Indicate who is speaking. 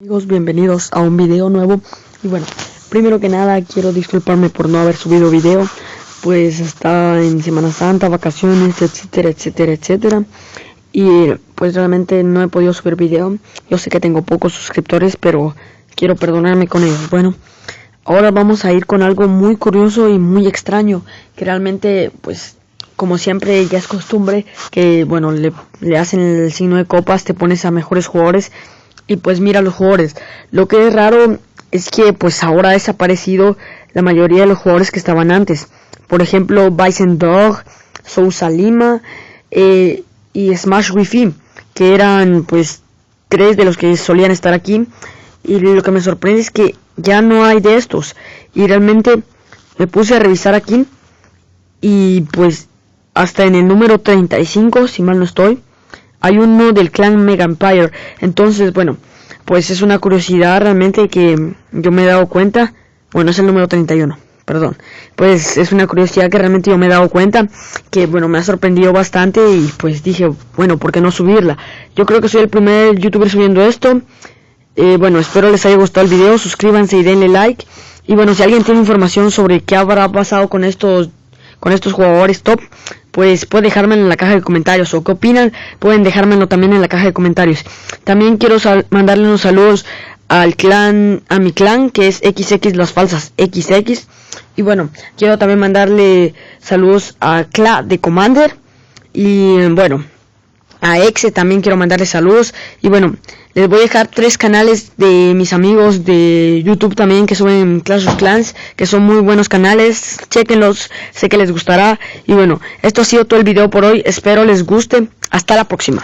Speaker 1: Amigos, bienvenidos a un video nuevo. Y bueno, primero que nada quiero disculparme por no haber subido video, pues está en Semana Santa, vacaciones, etcétera, etcétera, etcétera. Y pues realmente no he podido subir video. Yo sé que tengo pocos suscriptores, pero quiero perdonarme con ellos. Bueno, ahora vamos a ir con algo muy curioso y muy extraño, que realmente pues como siempre ya es costumbre que bueno, le hacen el signo de copas, te pones a mejores jugadores. Y pues mira los jugadores. Lo que es raro es que pues ahora ha desaparecido la mayoría de los jugadores que estaban antes. Por ejemplo, Bison Dog, Sousa Lima y Smash Wi-Fi, que eran pues tres de los que solían estar aquí. Y lo que me sorprende es que ya no hay de estos. Y realmente me puse a revisar aquí y pues hasta en el número 35, si mal no estoy, hay uno del clan Mega Empire. Entonces, bueno, pues es una curiosidad realmente que yo me he dado cuenta. Bueno, es el número 31, perdón. Pues es una curiosidad que realmente yo me he dado cuenta, que bueno, me ha sorprendido bastante. Y pues dije, bueno, ¿por qué no subirla? Yo creo que soy el primer youtuber subiendo esto. Bueno, espero les haya gustado el video. Suscríbanse y denle like. Y bueno, si alguien tiene información sobre qué habrá pasado con estos jugadores top, pues puede dejármelo en la caja de comentarios, o qué opinan, pueden dejármelo también en la caja de comentarios. También quiero mandarle unos saludos a mi clan, que es XX las falsas XX. Y bueno, quiero también mandarle saludos a Cla de Commander. Y bueno, a Exe también quiero mandarle saludos. Y bueno, les voy a dejar 3 canales de mis amigos de YouTube también que suben Clash of Clans, que son muy buenos canales. Chequenlos, sé que les gustará. Y bueno, esto ha sido todo el video por hoy. Espero les guste. Hasta la próxima.